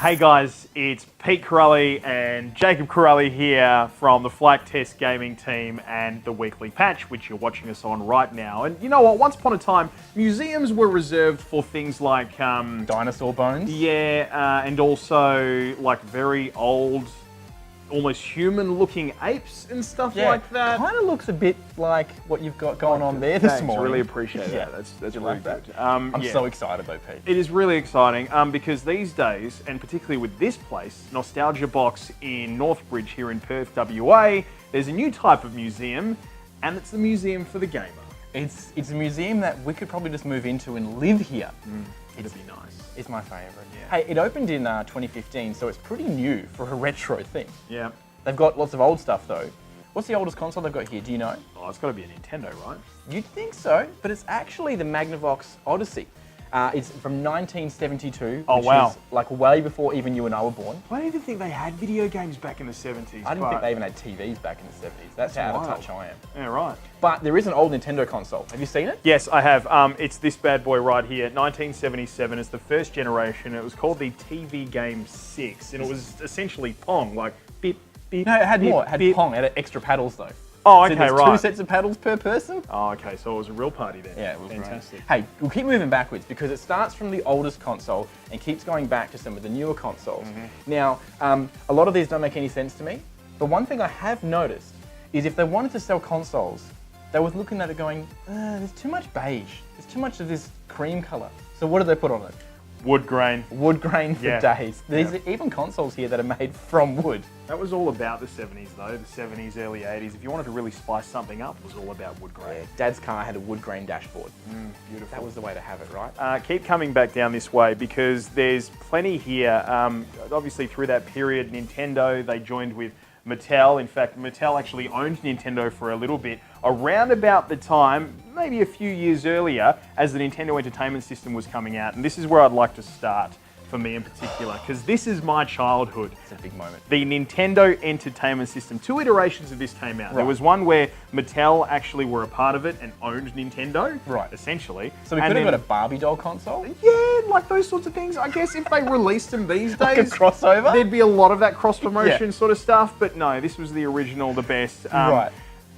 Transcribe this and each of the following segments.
Hey guys, it's Pete Corelli and Jacob Corelli here from the Flaktest gaming team and the Weekly Patch, which you're watching us on right now. And you know what? Once upon a time, museums were reserved for things like dinosaur bones. Yeah, and also like very old, almost human-looking apes and stuff like that. Kind of looks a bit like what you've got going on there this morning. Really appreciate that. Yeah. That's really like good. that? I'm so excited though, Pete. It is really exciting because these days, and particularly with this place, Nostalgia Box in Northbridge here in Perth, WA, there's a new type of museum, and it's the Museum for the Gamer. It's a museum that we could probably just move into and live here. It'd be nice. It's my favourite. Yeah. Hey, it opened in 2015, so it's pretty new for a retro thing. Yeah. They've got lots of old stuff though. What's the oldest console they've got here? Do you know? Oh, it's got to be a Nintendo, right? You'd think so, but it's actually the Magnavox Odyssey. It's from 1972, Oh, which wow. is like way before even you and I were born. I don't even think they had video games back in the 70s. I didn't think they even had TVs back in the 70s. That's how out of touch I am. Yeah, right. But there is an old Nintendo console. Have you seen it? Yes, I have. It's this bad boy right here, 1977. It's the first generation. It was called the TV Game 6, and it was essentially Pong, like bip, bip. No, it had bip, more. It had bip. Pong. It had extra paddles though. Oh, So okay, there's right. 2 sets of paddles per person. Oh, okay, so it was a real party then. Yeah, it was fantastic. Great. Hey, we'll keep moving backwards because it starts from the oldest console and keeps going back to some of the newer consoles. Now, a lot of these don't make any sense to me, but one thing I have noticed is if they wanted to sell consoles, they were looking at it going, there's too much beige. There's too much of this cream color. So what did they put on it? Wood grain. Wood grain for Yeah. days. There's even consoles here that are made from wood. That was all about the 70s though, the 70s, early 80s. If you wanted to really spice something up, it was all about wood grain. Dad's car had a wood grain dashboard. Beautiful. That was the way to have it, right? Keep coming back down this way because there's plenty here. Obviously through that period, Nintendo, they joined with Mattel. In fact, Mattel actually owned Nintendo for a little bit, around about the time, maybe a few years earlier, as the Nintendo Entertainment System was coming out. And this is where I'd like to start for me in particular, because this is my childhood. It's a big moment. The Nintendo Entertainment System. 2 iterations of this came out. There was one where Mattel actually were a part of it and owned Nintendo, Right. essentially. So we And could have then- got a Barbie doll console? Yeah, like those sorts of things. I guess if they released them these Like a days, crossover? there'd be a lot of that cross-promotion Yeah. sort of stuff. But no, this was the original, the best. Right.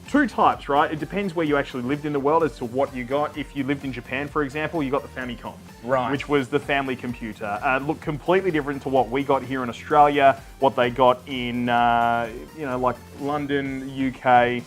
2 types, right? It depends where you actually lived in the world as to what you got. If you lived in Japan, for example, you got the Famicom, Right. which was the family computer. Looked completely different to what we got here in Australia, what they got in, like London, UK,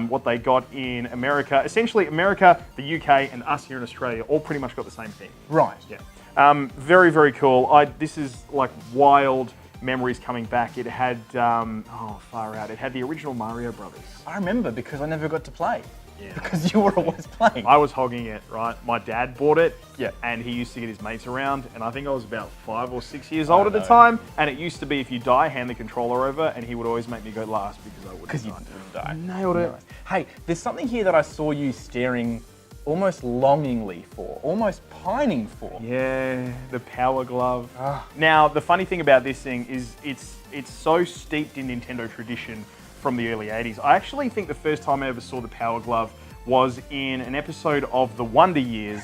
what they got in America. Essentially, America, the UK, and us here in Australia all pretty much got the same thing. Right. Yeah. Very, very cool. This is like wild memories coming back. It had, far out. It had the original Mario Brothers. I remember because I never got to play. Yeah. Because you were always playing. I was hogging it, right? My dad bought it, Yeah. and he used to get his mates around, and I think I was about 5 or 6 years old at the know. time, and it used to be if you die, hand the controller over, and he would always make me go last because I wouldn't Because you die. didn't die. Nailed it. Nice. Hey, there's something here that I saw you staring almost longingly for, almost pining for. Yeah, the Power Glove. Ah. Now, the funny thing about this thing is it's so steeped in Nintendo tradition from the early 80s. I actually think the first time I ever saw the Power Glove was in an episode of The Wonder Years,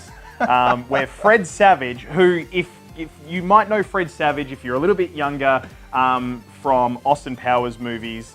where Fred Savage, who, if you might know Fred Savage, if you're a little bit younger, from Austin Powers movies,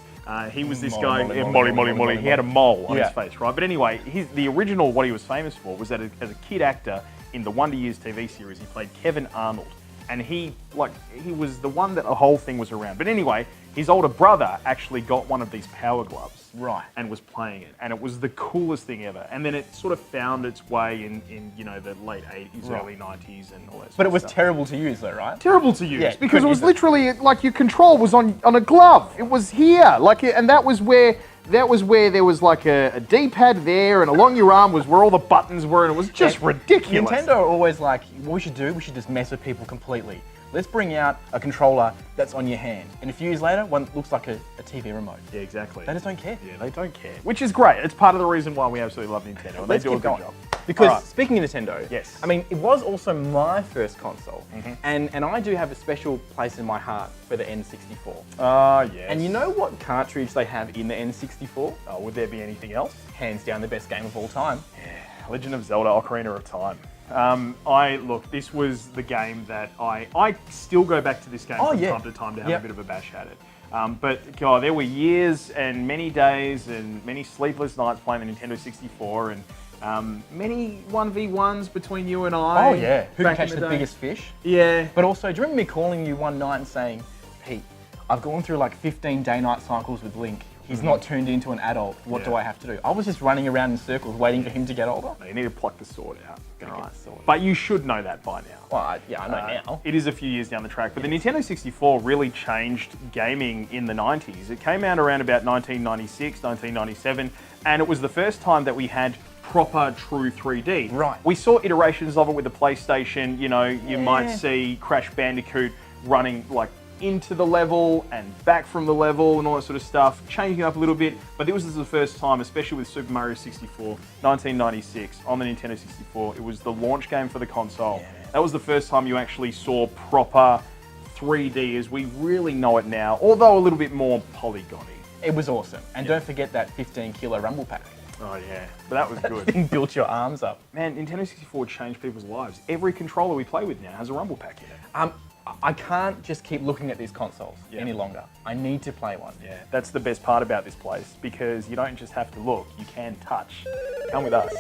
he was this guy, Molly. He had a mole on his face, right? But anyway, the original, what he was famous for was that as a kid actor in the Wonder Years TV series, he played Kevin Arnold. And he was the one that the whole thing was around. But anyway, his older brother actually got one of these Power Gloves. Right. And was playing it. And it was the coolest thing ever. And then it sort of found its way in the late 80s, Right. early 90s and all that But it sort was of stuff. terrible to use though, right? Terrible to use Yeah, because it was couldn't use it. literally like your control was on a glove. It was here, and that was where there was like a D-pad there, and along your arm was where all the buttons were, and it was just ridiculous. Nintendo are always like, what we should do, we should just mess with people completely. Let's bring out a controller that's on your hand. And a few years later, one looks like a TV remote. Yeah, exactly. They just don't care. Yeah, they don't care, which is great. It's part of the reason why we absolutely love Nintendo. And Let's they do a keep good going. job. Because All right. speaking of Nintendo, Yes. I mean, it was also my first console. And I do have a special place in my heart for the N64. Ah, yes. And you know what cartridge they have in the N64? Oh, would there be anything else? Hands down the best game of all time. Legend of Zelda: Ocarina of Time. Look, this was the game that I still go back to this game from time to time to have a bit of a bash at it. But God, there were years and many days and many sleepless nights playing the Nintendo 64 and many 1v1s between you and I. Oh yeah, who can back catch in the day. biggest fish? Yeah. But also, do you remember me calling you one night and saying, Pete, I've gone through like 15 day-night cycles with Link. He's not turned into an adult. What do I have to do? I was just running around in circles waiting for him to get older. No, you need to pluck the sword out. Right. But you should know that by now. Well, I know now. It is a few years down the track, but the Nintendo 64 really changed gaming in the 90s. It came out around about 1996, 1997, and it was the first time that we had proper true 3D. Right. We saw iterations of it with the PlayStation. You know, you might see Crash Bandicoot running like into the level and back from the level and all that sort of stuff, changing it up a little bit. But this was the first time, especially with Super Mario 64, 1996, on the Nintendo 64. It was the launch game for the console. Yeah. That was the first time you actually saw proper 3D as we really know it now, although a little bit more polygony. It was awesome. And don't forget that 15 kilo rumble pack. Oh yeah, but that was good. That thing built your arms up. Man, Nintendo 64 changed people's lives. Every controller we play with now has a rumble pack in it. I can't just keep looking at these consoles any longer. I need to play one. Yeah, that's the best part about this place, because you don't just have to look, you can touch. Come with us.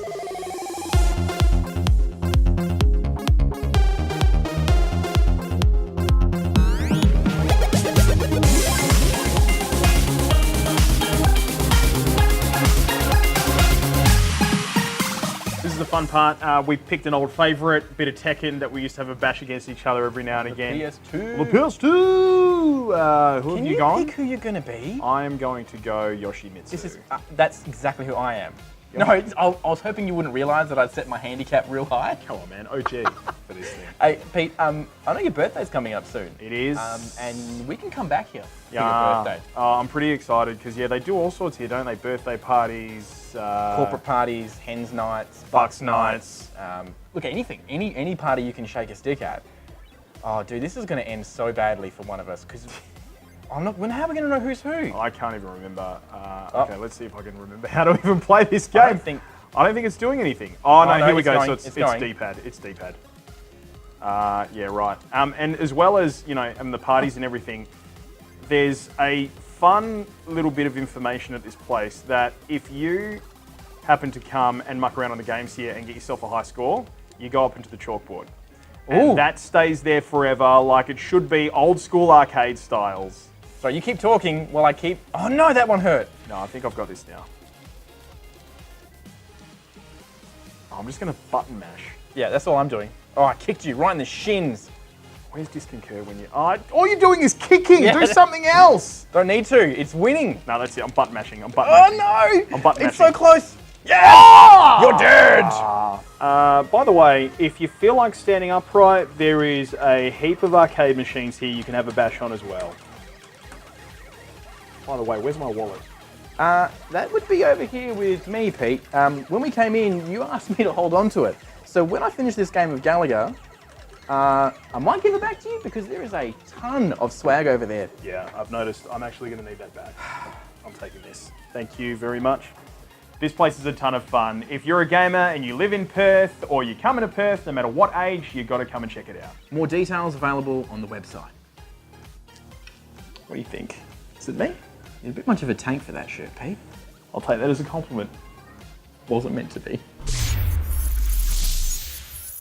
This is the fun part. We picked an old favourite, bit of Tekken that we used to have a bash against each other every now and again. PS2. The PS2! Who have you gone? Pick who you're going to be? I am going to go Yoshimitsu. This is that's exactly who I am. No, I was hoping you wouldn't realise that I'd set my handicap real high. Come on, man. OG for this thing. Hey, Pete, I know your birthday's coming up soon. It is. And we can come back here for your birthday. I'm pretty excited because, yeah, they do all sorts here, don't they? Birthday parties. Corporate parties, hens nights, Bucks nights. Look, anything. Any party you can shake a stick at. Oh, dude, this is going to end so badly for one of us because how are we going to know who's who? I can't even remember. Okay, let's see if I can remember how to even play this game. I don't think it's doing anything. Oh, no, here we go. So it's D-pad. It's D-pad. Yeah, right. And as well as, you know, and the parties and everything, there's a fun little bit of information at this place that if you happen to come and muck around on the games here and get yourself a high score, you go up into the chalkboard. And that stays there forever, like it should be, old school arcade styles. So you keep talking while I keep... Oh no, that one hurt. No, I think I've got this now. I'm just going to button mash. Yeah, that's all I'm doing. Oh, I kicked you right in the shins. Where's disconcur when you... Oh, all you're doing is kicking! Yeah. Do something else! Don't need to, it's winning. No, that's it, I'm button mashing. I'm button mashing. Oh no! I'm button it's mashing. so close. Yeah! Oh! You're dead! By the way, if you feel like standing upright, there is a heap of arcade machines here you can have a bash on as well. By the way, where's my wallet? That would be over here with me, Pete. When we came in, you asked me to hold on to it. So when I finish this game of Galaga, I might give it back to you because there is a ton of swag over there. Yeah, I've noticed. I'm actually going to need that back. I'm taking this. Thank you very much. This place is a ton of fun. If you're a gamer and you live in Perth or you come into Perth, no matter what age, you've got to come and check it out. More details available on the website. What do you think? Is it me? You're a bit much of a tank for that shirt, Pete. I'll take that as a compliment. Wasn't meant to be.